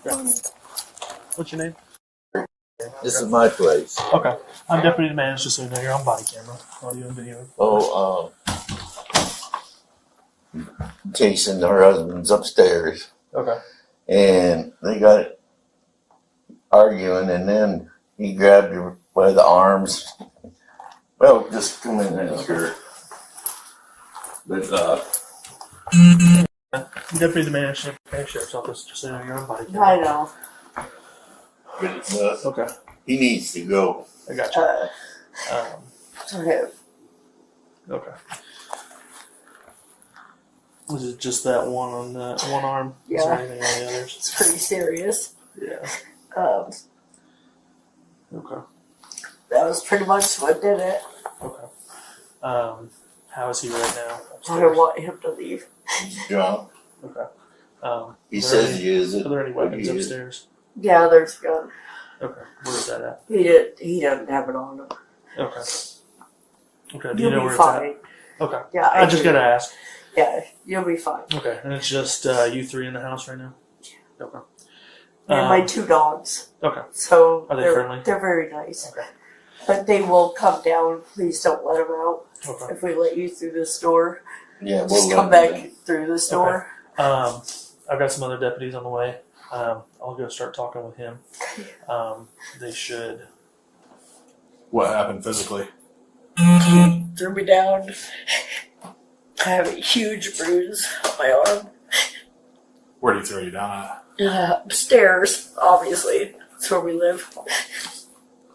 Okay. What's your name? This is my place. Okay. I'm deputy manager, just so you know you're on body camera, audio and video. Jason, her husband's upstairs, Okay. and they got arguing, and then he grabbed her by the arms. Well, just come in there, sure. But Deputy manager, sheriff's office, just so you know you're on body camera. I know. but it's Okay. he needs to go. I got you. Okay. Okay. Was it just that one on the one arm? Yeah. Is there anything on the others? It's pretty serious. Yeah. Okay. That was pretty much what did it. Okay. How is he right now? I don't want him to leave. He's drunk. Okay. He says he is. Are there any weapons upstairs? Yeah, there's a gun. Okay. Where is that at? He doesn't have it on him. Okay. Okay. Do you know You'll where be it's fine. at? Okay. Yeah, I just gotta ask. Yeah, you'll be fine. Okay. And it's just you three in the house right now? Okay. And my 2 dogs. Okay. So Are they they're friendly? They're very nice. Okay. But they will come down. Please don't let them out. Okay. If we let you through this door, Yeah, just we'll come let back him through this door. I've got some other deputies on the way. I'll go start talking with him. They should. What happened physically? Threw me down. I have a huge bruise on my arm. Where did he throw you down at? Upstairs, obviously. That's where we live.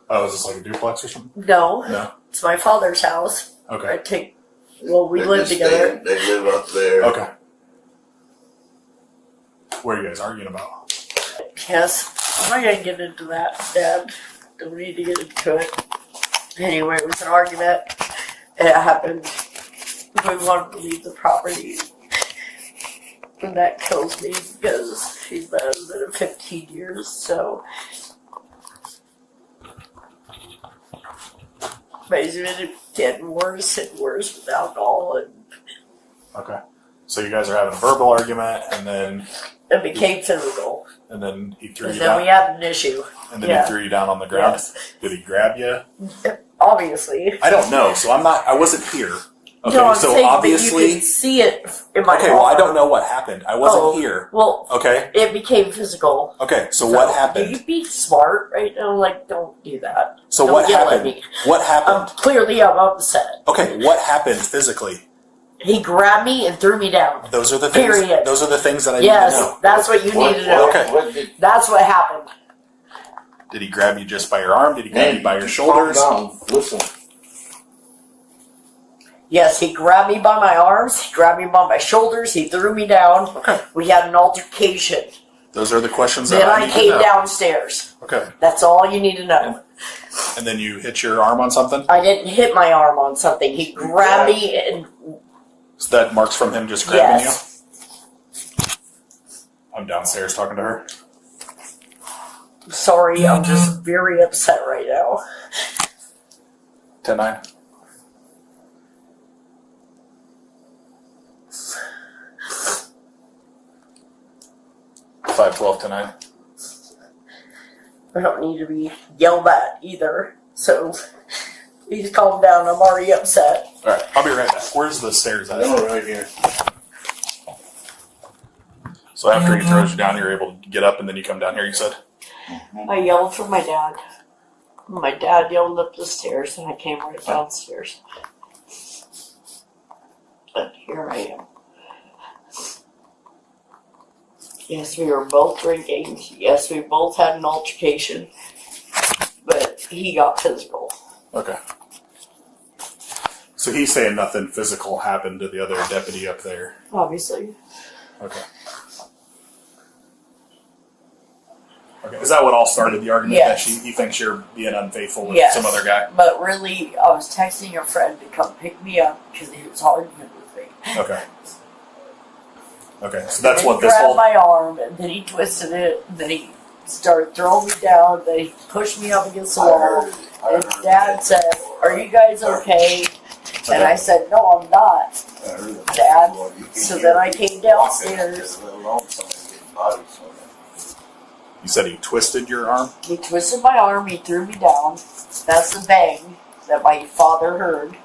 Oh, is this like a duplex or something? No, No. it's my father's house. I Okay. we They're live just together. They live up there. Okay. What are you guys arguing about? Yes, I'm not gonna get into that, Dad. Don't need to get into it. Anyway, it was an argument. It happened. We wanted to leave the property. And that kills me because he's been in it 15 years, so. But he's been getting worse and worse with alcohol, and Okay. So you guys are having a verbal argument, and then it became physical. he threw And you then down. we had an issue. And then yeah. he threw you down on the ground. Yes. Did he grab you? Obviously. I don't know. So I wasn't here. Okay. No, I'm so saying obviously. that you can see it in my Okay. Well, I arm. don't know what happened. I wasn't here. Well, Okay. it became physical. Okay. So what You happened? be smart right now. Like, don't do that. So Don't what yell at happened? me. What happened? Clearly, I'm upset. Okay. What happened physically? He grabbed me and threw me down. Those are the things. Period. Those are the things that I Yes, need to know. that's what you need to know. Okay. That's what happened. Did he grab you just by your arm? Did he grab Hey, you by your just shoulders? calm down. Listen. Yes, he grabbed me by my arms. He grabbed me by my shoulders. He threw me down. Okay. We had an altercation. Those are the questions that Then I I need came to know. downstairs. Okay. That's all you need to know. And then you hit your arm on something? I didn't hit my arm on something. He grabbed me and Is that marks from him just grabbing yes. you? I'm downstairs talking to her. Sorry, I'm just very upset right now. 10-9. Five 12 to 9. I don't need to be yelled at either. So please calm down. I'm already upset. All right, I'll be right back. Where's the stairs at? Oh, right here. So after he throws you down, you're able to get up, and then you come down here. You said. I yelled for my dad. My dad yelled up the stairs, and I came right downstairs. But here I am. Yes, we were both drinking. Yes, we both had an altercation. But he got physical. Okay. So he's saying nothing physical happened to the other deputy up there. Obviously. Okay. Okay. Is that what all started the argument? Yes. That he thinks you're being unfaithful with Yes. some other guy? But really, I was texting a friend to come pick me up because he was arguing with me. Okay. Okay. So that's And what he this grabbed whole. my arm, and then he twisted it, and then he started throwing me down, then he pushed me up against the wall. And Dad said, "Are you guys okay?" And I said, "No, I'm not, Dad." So then I came downstairs. You said he twisted your arm? He twisted my arm, he threw me down. That's the bang that my father heard.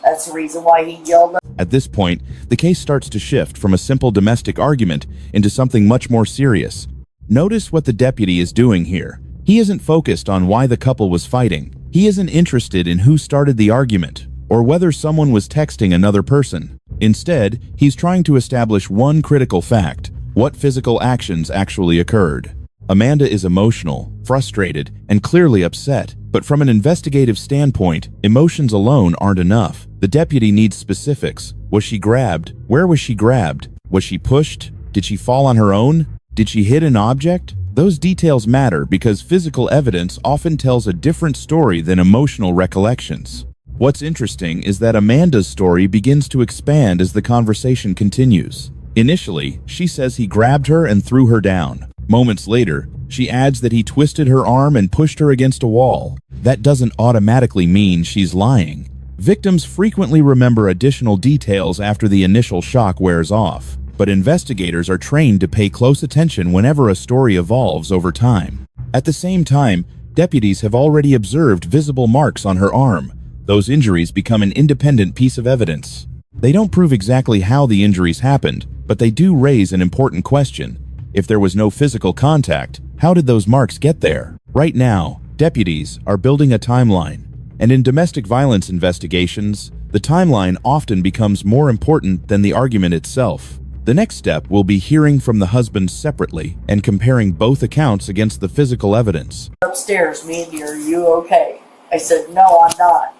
That's the reason why he yelled. At this point, the case starts to shift from a simple domestic argument into something much more serious. Notice what the deputy is doing here. He isn't focused on why the couple was fighting. He isn't interested in who started the argument or whether someone was texting another person. Instead, he's trying to establish one critical fact: what physical actions actually occurred. Amanda is emotional, frustrated, and clearly upset. But from an investigative standpoint, emotions alone aren't enough. The deputy needs specifics. Was she grabbed? Where was she grabbed? Was she pushed? Did she fall on her own? Did she hit an object? Those details matter because physical evidence often tells a different story than emotional recollections. What's interesting is that Amanda's story begins to expand as the conversation continues. Initially, she says he grabbed her and threw her down. Moments later, she adds that he twisted her arm and pushed her against a wall. That doesn't automatically mean she's lying. Victims frequently remember additional details after the initial shock wears off, but investigators are trained to pay close attention whenever a story evolves over time. At the same time, deputies have already observed visible marks on her arm. Those injuries become an independent piece of evidence. They don't prove exactly how the injuries happened, but they do raise an important question. If there was no physical contact, how did those marks get there? Right now, deputies are building a timeline, and in domestic violence investigations, the timeline often becomes more important than the argument itself. The next step will be hearing from the husbands separately and comparing both accounts against the physical evidence. Upstairs, Mandy, are you okay? I said, no, I'm not.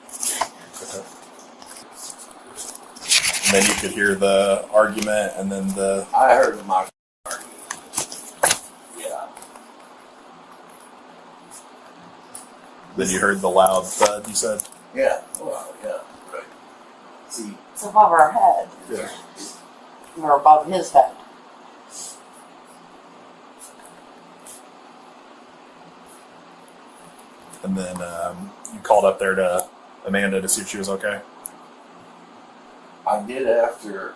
And then you could hear the argument, and then the... I heard the mock argument. Yeah. Then you heard the loud thud, you said? Yeah. Well, yeah. Right. See. It's above our head. Yeah. Or above his head. And then you called up there to Amanda to see if she was okay? I did after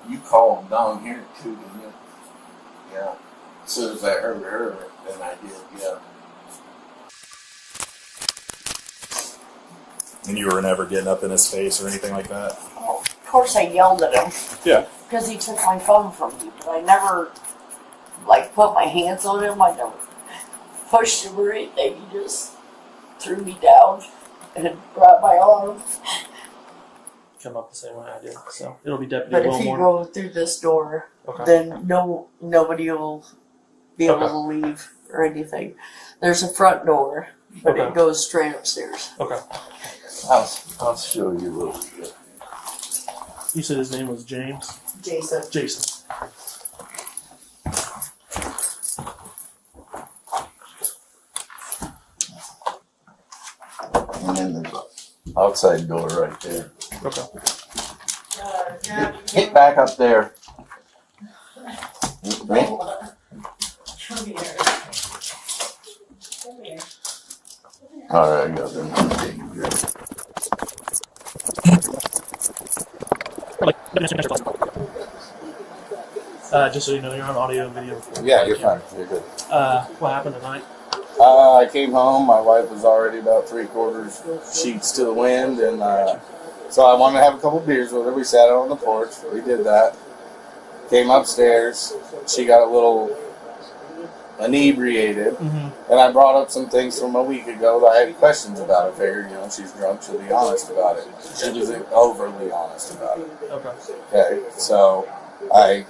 you called down here too, didn't you? Yeah. As soon as I heard her, then I did, yeah. And you were never getting up in his face or anything like that? Oh, of course I yelled at him. Yeah. Because he took my phone from me. But I never, put my hands on him. I never pushed him or anything. He just threw me down and grabbed my arm. Come up the same way I did. So it'll be Deputy But if you Wilmore. go through this door, Okay. then nobody will be able to leave or anything. There's a front door, but Okay. it goes straight upstairs. Okay. I'll show you a little bit. You said his name was James? Jason. Jason. And then there's an outside door right there. Okay. Get back up there. Right? Come here. Come here. All right, I got them. Just so you know, you're on audio and video. Yeah, you're fine. You're good. What happened tonight? I came home. My wife was already about 3/4 sheets to the wind, and so I wanted to have a couple beers with her. We sat out on the porch. We did that. Came upstairs. She got a little inebriated, and I brought up some things from a week ago that I had questions about. I figured, she's drunk. She'll be honest about it. She wasn't overly honest about it. Okay. Okay, so I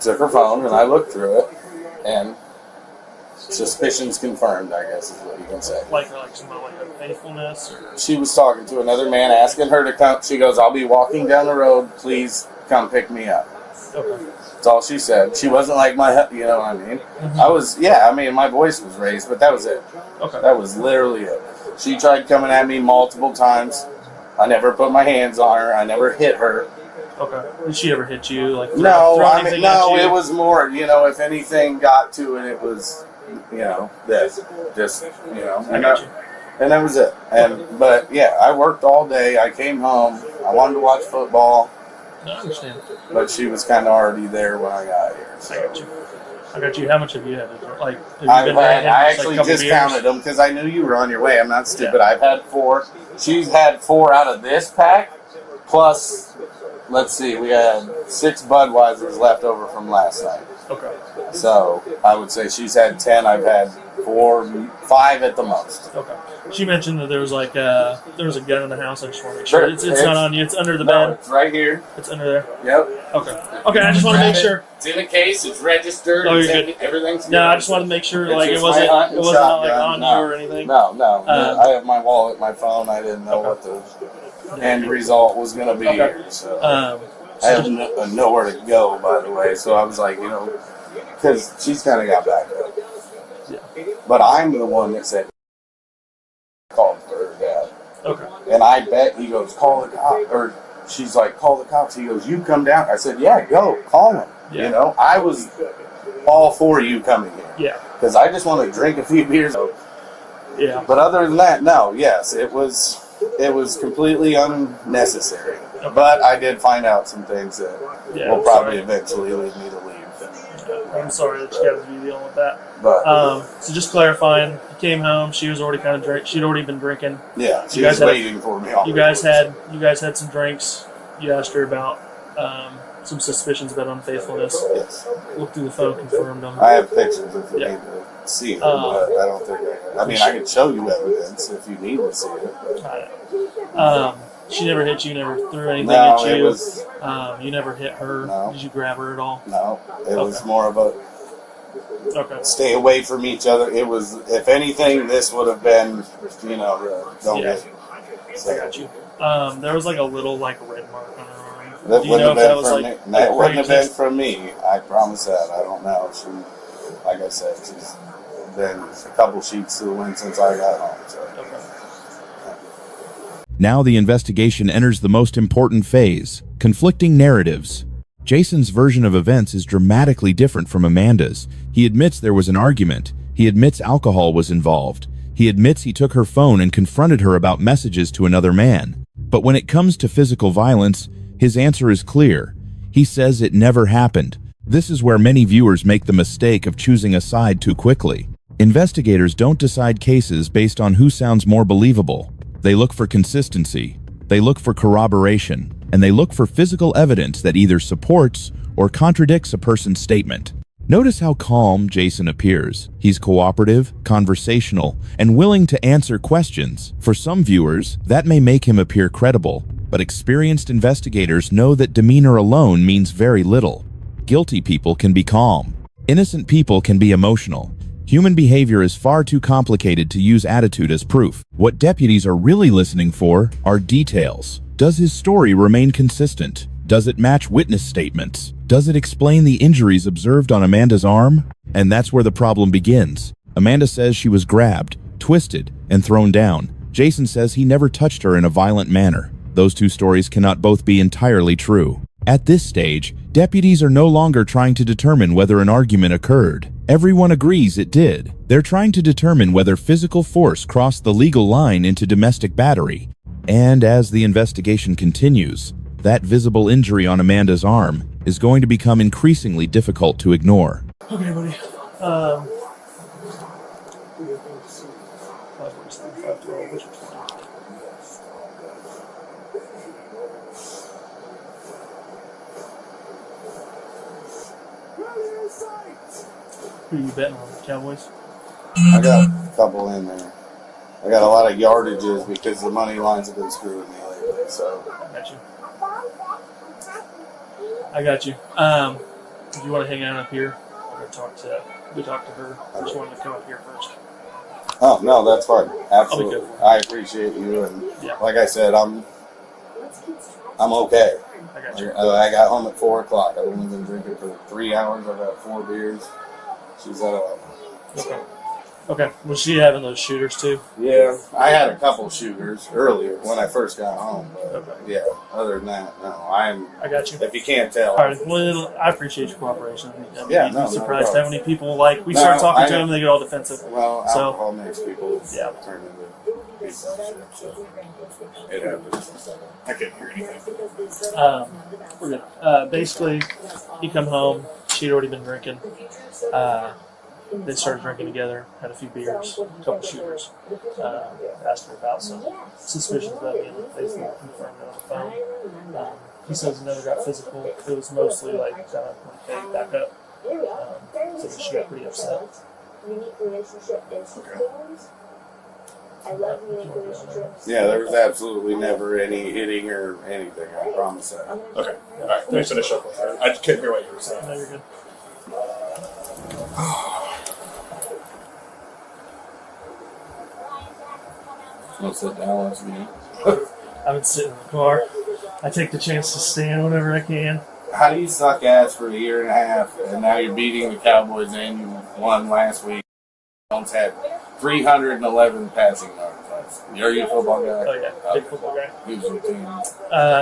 took her phone and I looked through it, and suspicions confirmed, I guess is what you can say. Like somebody like faithfulness or She was talking to another man, asking her to come. She goes, "I'll be walking down the road. Please come pick me up." okay. That's all she said. She wasn't like you know what I mean? My voice was raised, but that was it. Okay. That was literally it. She tried coming at me multiple times. I never put my hands on her. I never hit her. Okay. Did she ever hit you? Like No, throw anything at you? it was more, if anything got to it, it was, this. Just, I got you. and that was it. But yeah, I worked all day. I came home. I wanted to watch football. No, I understand. But she was kind of already there when I got here. So. I got you. How much have you had? Like, have you I been drinking actually couple just beers? counted them because I knew you were on your way. I'm not stupid. Yeah. I've had 4. She's had 4 out of this pack. Plus, let's see, we had 6 Budweisers left over from last night. Okay. So I would say she's had 10. I've had 4, 5 at the most. Okay. She mentioned that there was like there was a gun in the house. I just want to make sure Sure. it's not on you. It's under the No, bed. it's right here. It's under there. Yep. Okay. Okay. I just want to make sure. It's in a case. It's registered. Oh, it's you're in, good. everything's No, good. I just wanted to make sure It's like it just wasn't my hunting not like shotgun. on No. you or anything. No. I have my wallet, my phone. I didn't know what the end result was going to be Okay. here. So. So I have nowhere to go, by the way. So I was like, because she's kind of got back up. Yeah. But I'm the one that said, called for her dad. Okay. And I bet he goes, call the cops. Or she's like, call the cops. He goes, you come down. I said, yeah, go, call them. Yeah. I was all for you coming here. Yeah. Because I just want to drink a few beers. Yeah. But other than that, no, yes, it was completely unnecessary. Okay. But I did find out some things that Yeah, will I'm probably sorry. eventually lead me to leave. I'm sorry that you got to be dealing with that. But So just clarifying, you came home. She was already kind of she'd already been drinking. yeah, she you was guys had- waiting for me. You guys had some drinks. You asked her about some suspicions about unfaithfulness. Yes. Looked through the phone, confirmed them. I have pictures if you Yeah. need to see them, but I don't think I mean, I can show you evidence if you need to see it. But. She never hit you. Never threw anything No, at it you. was You never hit her. No. Did you grab her at all? no. It was Okay. more of a Okay. stay away from each other. It was, if anything, this would have been, don't Yeah. get. I got you. There was like a little like red mark on her arm. That Do you know wouldn't if that have was been from like me. That wouldn't have been pre-exist- from me. I promise that. I don't know. She, like I said, she's been a couple sheets to the wind since I got home. So. Okay. Now the investigation enters the most important phase, conflicting narratives. Jason's version of events is dramatically different from Amanda's. He admits there was an argument. He admits alcohol was involved. He admits he took her phone and confronted her about messages to another man. But when it comes to physical violence, his answer is clear. He says it never happened. This is where many viewers make the mistake of choosing a side too quickly. Investigators don't decide cases based on who sounds more believable. They look for consistency, they look for corroboration, and they look for physical evidence that either supports or contradicts a person's statement. Notice how calm Jason appears. He's cooperative, conversational, and willing to answer questions. For some viewers, that may make him appear credible, but experienced investigators know that demeanor alone means very little. Guilty people can be calm. Innocent people can be emotional. Human behavior is far too complicated to use attitude as proof. What deputies are really listening for are details. Does his story remain consistent? Does it match witness statements? Does it explain the injuries observed on Amanda's arm? And that's where the problem begins. Amanda says she was grabbed, twisted, and thrown down. Jason says he never touched her in a violent manner. Those two stories cannot both be entirely true. At this stage, deputies are no longer trying to determine whether an argument occurred. Everyone agrees it did. They're trying to determine whether physical force crossed the legal line into domestic battery. And as the investigation continues, that visible injury on Amanda's arm is going to become increasingly difficult to ignore. Okay, buddy. 5:47, 5:12, which was fine. Who are you betting on? Cowboys? I got a couple in there. I got a lot of yardages because the money lines have been screwing me lately. So I got you. I got you. If you want to hang out up here, we talk to her. I just wanted to come up here first. oh no, that's fine. I'll Absolutely, be good. I appreciate you, and Yeah. like I said, I'm okay. I got you. I got home at 4 o'clock. I've only been drinking for 3 hours. I've had 4 beers. She's at 11. Okay. Okay. Was she having those shooters too? Yeah, I had a couple shooters earlier when I first got home, but Okay. yeah, other than that, no. I got you. If you can't tell, All right. Well, I appreciate your cooperation. I mean, Yeah, you'd no, be no surprised how problem. many people we No, start talking I to know. them, they get all defensive. well, So- alcohol makes people Yeah. turn into people and shit, so it happens. I couldn't hear anything. We're good. Basically, he come home. She'd already been drinking. They started drinking together, had a few beers, a couple shooters. Asked her about some suspicions about being faithful, confirmed it on the phone. He says he never got physical. It was mostly like kind of like, hey, back up. So she got pretty upset. Yeah, there was absolutely never any hitting or anything. I promise that. Okay. All right. Let me finish up with her. I couldn't hear what you were saying. No, you're good. What's that, Dallas? Man? I've been sitting in the car. I take the chance to stand whenever I can. How do you suck ass for a year and a half, and now you're beating the Cowboys, and you won last week? Jones had 311 passing yards. Are you a football guy? Oh, yeah. Big football guy. Who's your team?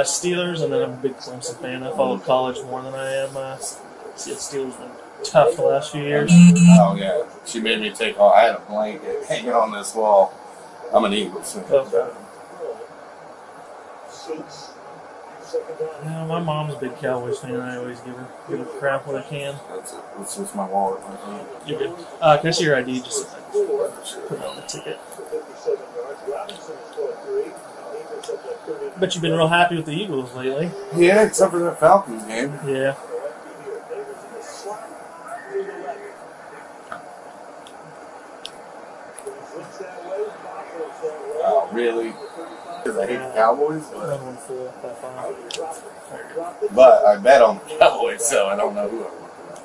Steelers, and then I'm a big Clemson fan. I follow college more than I am. Steelers been tough the last few years. Oh, yeah. She made me take off. I had a blanket hanging on this wall. I'm an Eagles fan. Okay. Yeah, my mom's a big Cowboys fan. I always give her crap when I can. That's it. That's just my wallet. You're good. Can I see your ID? Just put it on the ticket. Bet you've been real happy with the Eagles lately. Yeah, except for that Falcons game. Yeah. Oh, really? Because I hate the Cowboys? One full by 5. But I bet on the Cowboys, so I don't know who I'm looking at.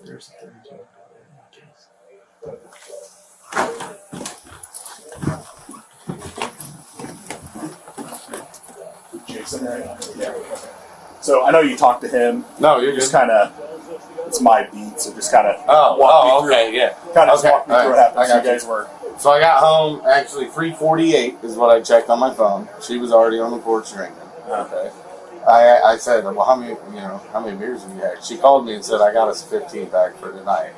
There's a 32. Jason? Yeah. So I know you talked to him. No, you're just good. kind of, it's my beat, so just kind of okay, yeah. Kind of Okay, walk me all through what right, happened. I So you got you. guys were, So I got home, actually 3:48 is what I checked on my phone. She was already on the porch drinking. Okay. I said, well, how many beers have you had? She called me and said, I got us a 15 pack for tonight.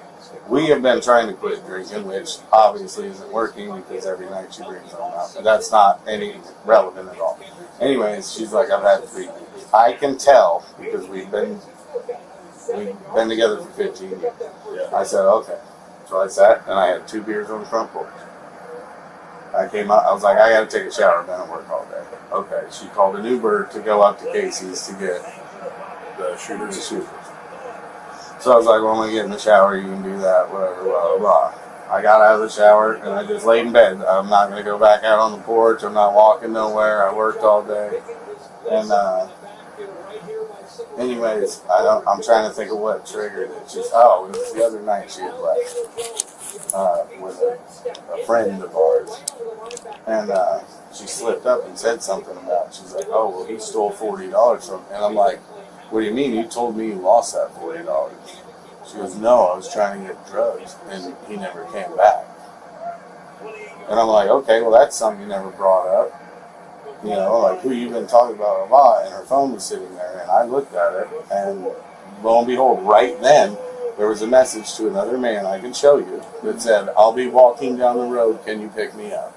We have been trying to quit drinking, which obviously isn't working because every night she brings home out. But that's not any relevant at all. Anyways, she's like, I've had 3. I can tell because we've been together for 15 years. yeah. I said, okay. So I sat and I had 2 beers on the front porch. I came out, I was like, I gotta take a shower, I've been at work all day. Okay, she called an Uber to go up to Casey's to get The shooters. the shooters. So I was like, well, I'm gonna get in the shower, you can do that, whatever, blah, blah, blah. I got out of the shower and I just laid in bed. I'm not gonna go back out on the porch, I'm not walking nowhere, I worked all day. And anyways, I'm trying to think of what triggered it. It was the other night she had left with a friend of ours. And she slipped up and said something about it. She's like, oh, well, he stole $40 from me. And I'm like, what do you mean? You told me you lost that $40. She goes, no, I was trying to get drugs, and he never came back. And I'm like, okay, well, that's something you never brought up. You know, like, who you been talking about a lot, and her phone was sitting there, and I looked at it, and lo and behold, right then, there was a message to another man I can show you that said, I'll be walking down the road, can you pick me up?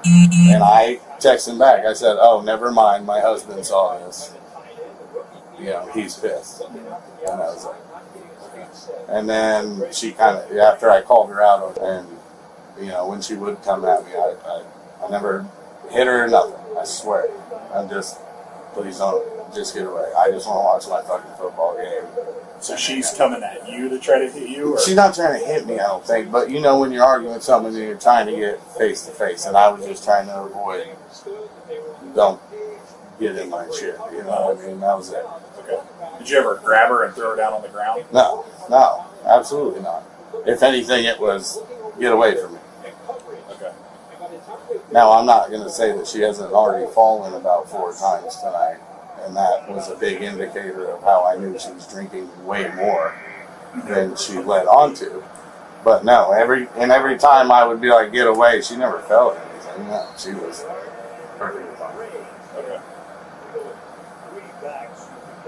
And I texted him back, I said, oh, never mind, my husband saw this. You know, he's pissed. And I was like, and then she kind of, after I called her out, and, you know, when she would come at me, I never hit her or nothing, I swear. I'm just, please don't, just get away. I just want to watch my fucking football game. So she's coming at you to try to hit you? Or? She's not trying to hit me, I don't think, but you know when you're arguing with someone and you're trying to get face to face, and I was just trying to avoid, don't get in my shit, you know what I mean? That was it. Okay. Did you ever grab her and throw her down on the ground? No, absolutely not. If anything, it was get away from me. Okay. Now, I'm not going to say that she hasn't already fallen about 4 times tonight, and that was a big indicator of how I knew she was drinking way more than she let on to. But no, every time I would be like, get away, she never felt anything. No, she was perfectly fine. Okay.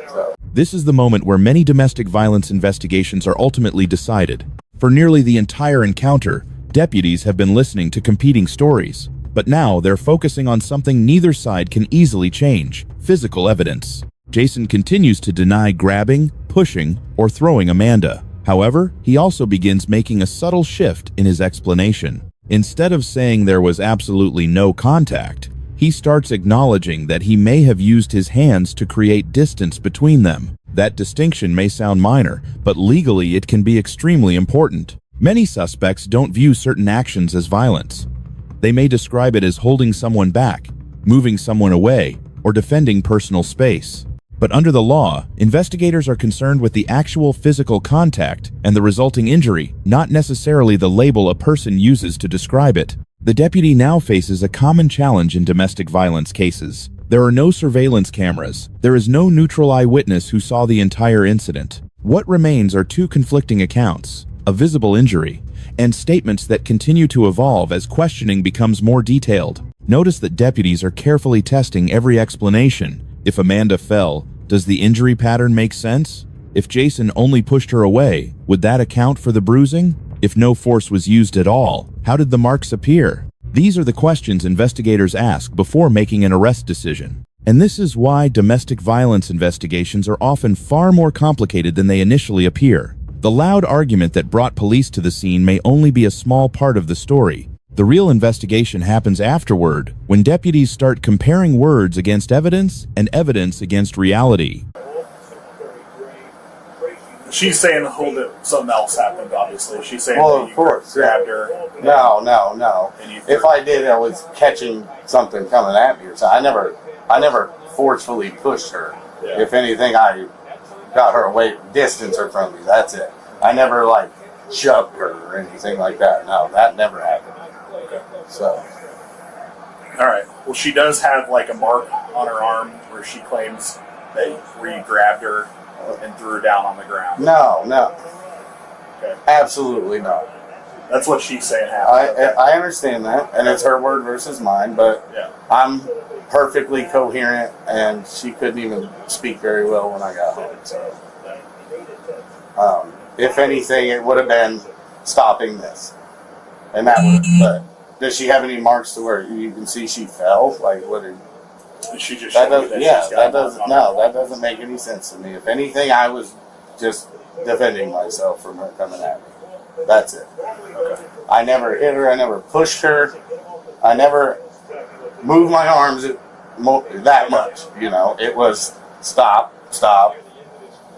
So, This is the moment where many domestic violence investigations are ultimately decided. For nearly the entire encounter, deputies have been listening to competing stories. But now they're focusing on something neither side can easily change: physical evidence. Jason continues to deny grabbing, pushing, or throwing Amanda. However, he also begins making a subtle shift in his explanation. Instead of saying there was absolutely no contact, he starts acknowledging that he may have used his hands to create distance between them. That distinction may sound minor, but legally it can be extremely important. Many suspects don't view certain actions as violence. They may describe it as holding someone back, moving someone away, or defending personal space. But under the law, investigators are concerned with the actual physical contact and the resulting injury, not necessarily the label a person uses to describe it. The deputy now faces a common challenge in domestic violence cases. There are no surveillance cameras. There is no neutral eyewitness who saw the entire incident. What remains are 2 conflicting accounts: a visible injury and statements that continue to evolve as questioning becomes more detailed. Notice that deputies are carefully testing every explanation. If Amanda fell, does the injury pattern make sense? If Jason only pushed her away, would that account for the bruising? If no force was used at all, how did the marks appear? These are the questions investigators ask before making an arrest decision. And this is why domestic violence investigations are often far more complicated than they initially appear. The loud argument that brought police to the scene may only be a small part of the story. The real investigation happens afterward, when deputies start comparing words against evidence and evidence against reality. She's saying something else happened, obviously. She's saying well, that of you course, grabbed her. No. And you If I did, I was catching something coming at me. So I never forcefully pushed her. Yeah. If anything, I got her away, distanced her from me. That's it. I never like shoved her or anything like that. No, that never happened. Okay. So, All right. Well, she does have like a mark on her arm where she claims that where you grabbed her and threw her down on the ground. no, Okay. absolutely not. That's what she's saying happened. I understand that, and it's her word versus mine, but Yeah. I'm perfectly coherent, and she couldn't even speak very well when I got home. So, if anything, it would have been stopping this, and that would. But does she have any marks to where you can see she fell? Like what? She just That showed you doesn't. that Yeah, she's got that a mark doesn't. on No, her. that doesn't make any sense to me. If anything, I was just defending myself from her coming at me. That's it. Okay. I never hit her. I never pushed her. I never moved my arms that much. You know, it was stop.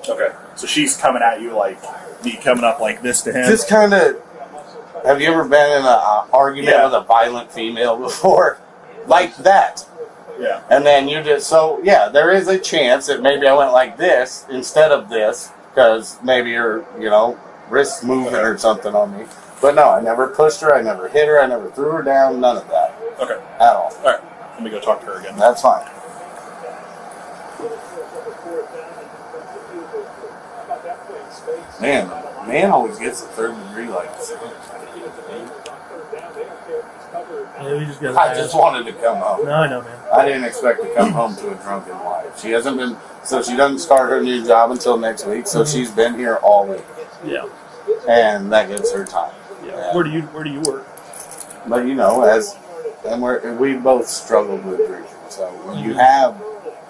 Okay. So she's coming at you like me coming up like this to him. Just kind of. Have you ever been in an argument Yeah. with a violent female before? Like that. Yeah. And then you just, so yeah, there is a chance that maybe I went like this instead of this, because maybe your, wrist moving or something on me. But no, I never pushed her, I never hit her, I never threw her down, none of that. Okay. At all. All right. Let me go talk to her again. That's fine. Man always gets a 3rd degree like this. Yeah, we just got. I just wanted to come home. No, I know, man. I didn't expect to come home to a drunken wife. She hasn't been, so she doesn't start her new job until next week, so she's been here all week. Yeah. And that gives her time. Yeah. Where do you work? But we both struggled with drinking. So when you have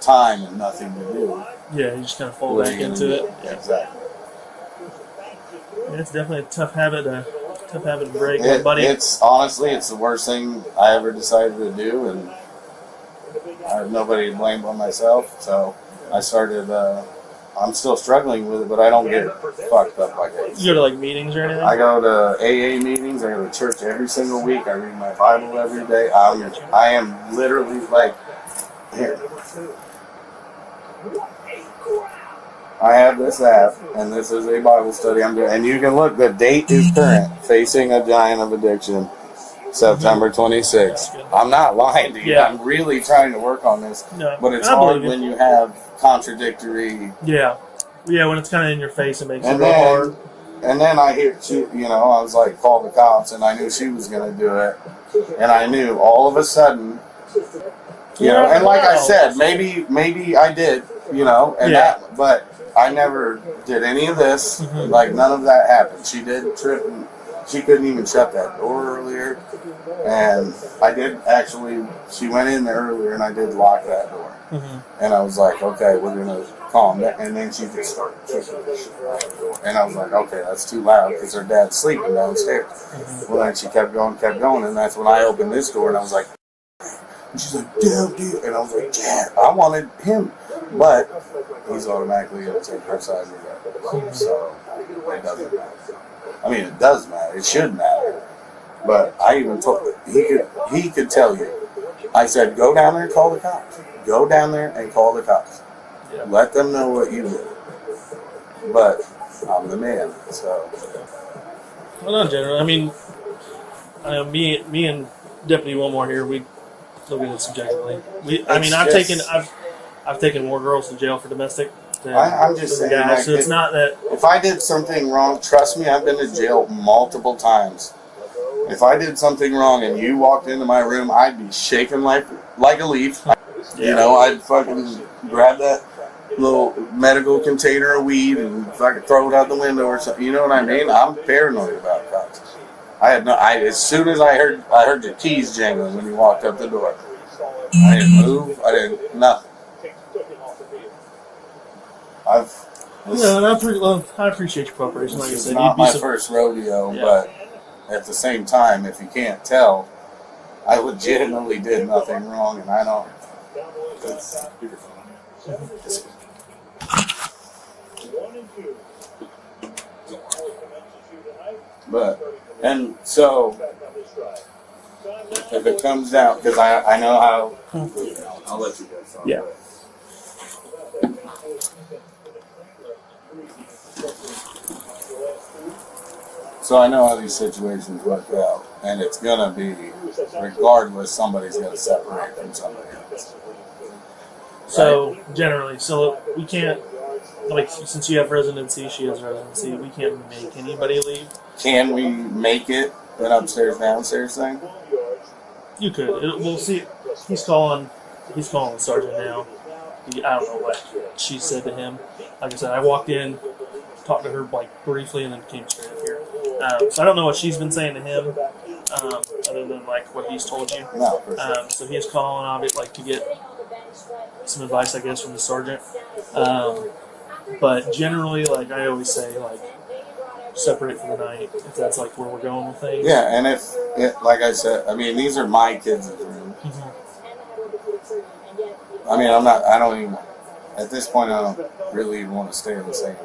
time and nothing to do, Yeah, you just kind of fall what are back you gonna into do? it. Yeah. Exactly. Yeah, it's definitely a tough habit to break, buddy. It's honestly, it's the worst thing I ever decided to do, and I have nobody to blame but myself. So I started. I'm still struggling with it, but I don't get fucked up like I used You go to like meetings or anything? I go to AA meetings. I go to church every single week. I read my Bible every day. I am literally like here. I have this app, and this is a Bible study I'm doing. And you can look, the date is current. Facing a Giant of Addiction, September 26th. I'm not lying to you. Yeah. I'm really trying to work on this. No, But it's I hard believe when you have contradictory. Yeah, when it's kind of in your face, it makes it And real then, hard. and then I hear, I was like, call the cops, and I knew she was going to do it. And I knew all of a sudden, and like I said, maybe I did, but I never did any of this. Mm-hmm. Like, none of that happened. She did trip, and she couldn't even shut that door earlier. And I did actually, she went in there earlier, and I did lock that door. Mm-hmm. And I was like, okay, we're going to calm down. And then she just started kicking the shit out of the door. And I was like, okay, that's too loud because her dad's sleeping downstairs. Mm-hmm. Well, then she kept going. And that's when I opened this door, and I was like, and she's like, damn, dude. And I was like, yeah, I wanted him. But he's automatically going to take her side regardless. So it doesn't matter. I mean, it does matter. It should matter. But I even told he could tell you. I said, go down there and call the cops. Go down there and call the cops. Yeah. Let them know what you did. But I'm the man, so. Well, not generally. I mean, me and Deputy Wilmore here, we look at it subjectively. I've taken more girls to jail for domestic than I'm just saying, guys, so it's not that. If I did something wrong, trust me, I've been to jail multiple times. If I did something wrong and you walked into my room, I'd be shaking like a leaf. I'd fucking grab that little medical container of weed and fucking throw it out the window or something. You know what I mean? I'm paranoid about cops. As soon as I heard the keys jangling when you walked up the door. I didn't move. I didn't nothing. I appreciate your cooperation. Like I This is said, not my first rodeo, but at the same time, if you can't tell, I legitimately did nothing wrong, and I don't. That's beautiful. And so, if it comes down, because I know how, I'll let you guys talk. Yeah. So I know how these situations work out, and it's gonna be, regardless, somebody's gonna separate from somebody else. So generally, we can't, like, since you have residency, she has residency, we can't make anybody leave. Can we make it an upstairs downstairs thing? You could. We'll see. He's calling the sergeant now. I don't know what she said to him. Like I said, I walked in, talked to her like briefly, and then came straight up here. So I don't know what she's been saying to him, other than like what he's told you. No, for sure. So he is calling, obviously, like to get some advice, I guess, from the sergeant. But generally, like I always say, like separate for the night if that's like where we're going with things. Yeah, and like I said, I mean, these are my kids' room. Mm-hmm. I mean, at this point, I don't really even want to stay in the same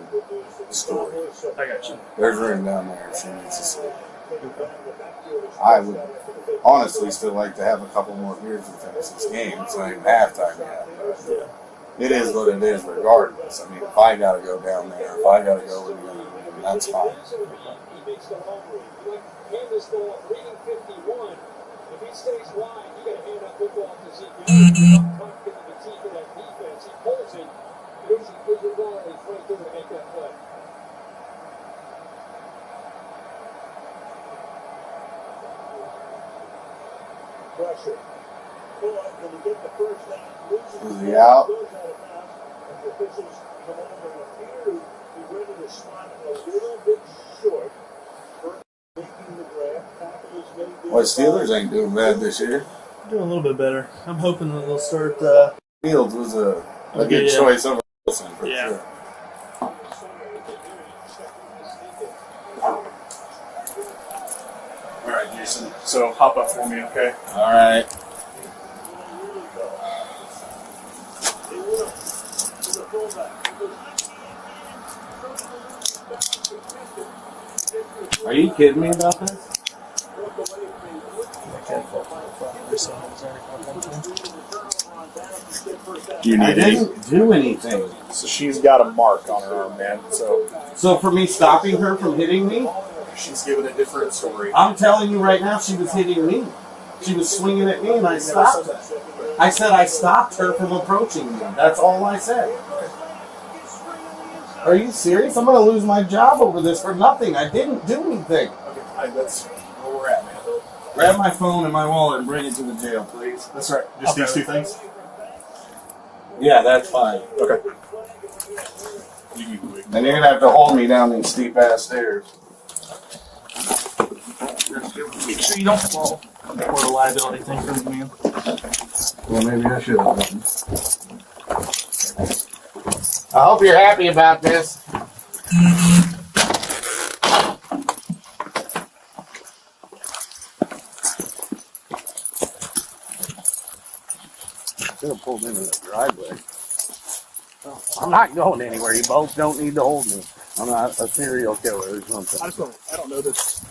story. I got you. There's room down there if she needs to sleep. I would honestly still like to have a couple more beers and finish this game. It's not even halftime yet. Yeah. It is what it is regardless. I mean, if I got to go down there, if I got to go with the other room, that's fine. Is he out? Well, Steelers ain't doing bad this year. Doing a little bit better. I'm hoping that they'll start. Fields was a good choice over Wilson for sure. All right, Jason. So hop up for me, okay? All right. Are you kidding me about this? Do you I need any? didn't do anything. So she's got a mark on her arm, man. So for me stopping her from hitting me, She's giving a different story. I'm telling you right now, she was hitting me. She was swinging at me, and I stopped her. I said I stopped her from approaching me. That's all I said. Are you serious? I'm going to lose my job over this for nothing. I didn't do anything. Okay, that's where we're at, man. Grab my phone and my wallet and bring it to the jail, please. That's right. Just these two things? Yeah, that's fine. Okay. You can quick. And you're going to have to hold me down these steep-ass stairs. Make sure you don't fall before the liability thing comes in. Well, maybe I should have done. I hope you're happy about this. Should have pulled into the driveway. I'm not going anywhere. You both don't need to hold me. I'm not a serial killer or something. I don't know this.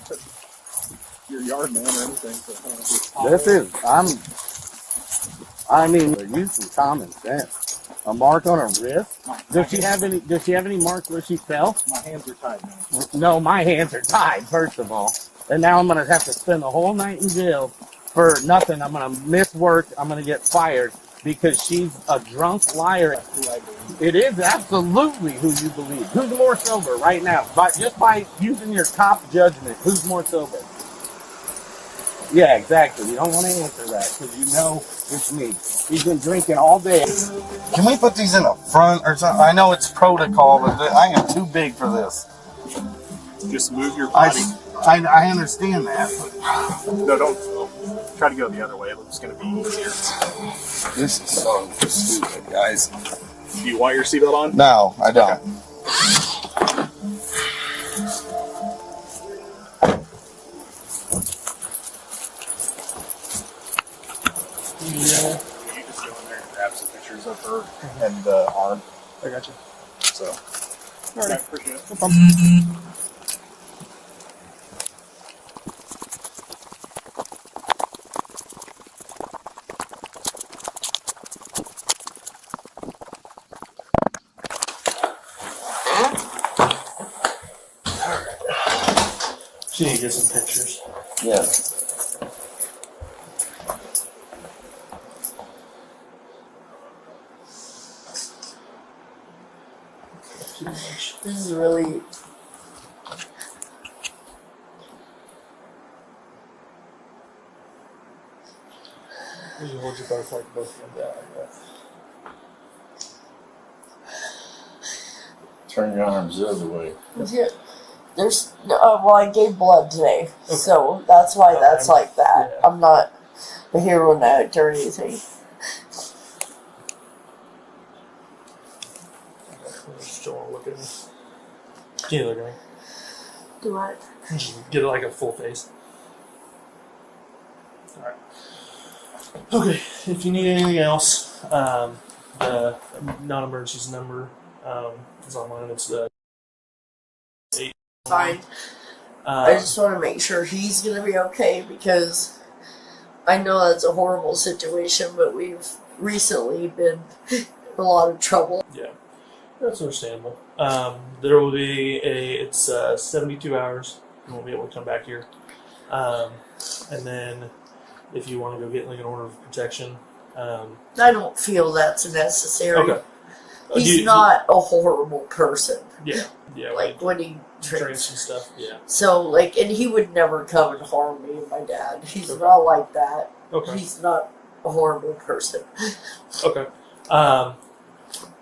Your yard man or anything. So This is, I mean, use some common sense. A mark on her wrist? Does she have any marks where she fell? my hands are tied, man. No, my hands are tied, first of all. And now I'm going to have to spend the whole night in jail for nothing. I'm going to miss work. I'm going to get fired because she's a drunk liar. It is absolutely who you believe. Who's more sober right now? Just by using your cop judgment, who's more sober? Yeah, exactly. You don't want to answer that because you know it's me. He's been drinking all day. Can we put these in the front or something? I know it's protocol, but I am too big for this. Just move your body. I understand that. No, don't. Try to go the other way. It's going to be easier. This is so stupid, guys. Do you want your seatbelt on? No, I don't. Okay. You just go in there and grab some pictures of her and arm. I got you. So, all right, appreciate it. No problem. She need to get some pictures. Yes. This is really. You hold your both like both of them down like that. Turn your arms the other way. Yeah, there's. Well, I gave blood today, so that's why that's like that. Yeah. I'm not a hero addict or anything. I just don't want to look at me. Can you look at me? Do what? Just get like a full face. Alright. Okay, if you need anything else, the non-emergency number is online. It's 8. Fine. I just want to make sure he's going to be okay because I know that's a horrible situation, but we've recently been in a lot of trouble. Yeah, that's understandable. There will be it's 72 hours. You won't be able to come back here. And then if you want to go get like an order of protection. I don't feel that's necessary. Okay. He's not a horrible person. Yeah. Like when he drinks and stuff. Yeah. So, like, and he would never come and harm me and my dad. He's not like that. Okay. He's not a horrible person. Okay. I'm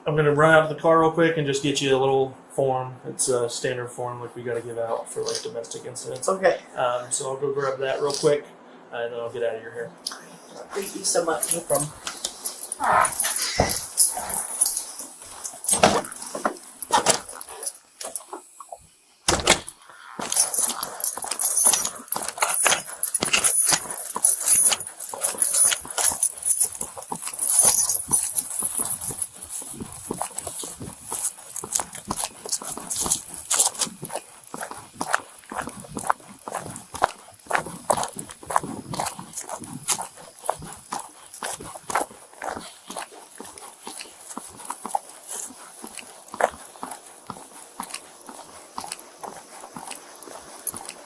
going to run out to the car real quick and just get you a little form. It's a standard form like we got to give out for like domestic incidents. Okay. So I'll go grab that real quick and then I'll get out of your hair. Thank you so much. No problem.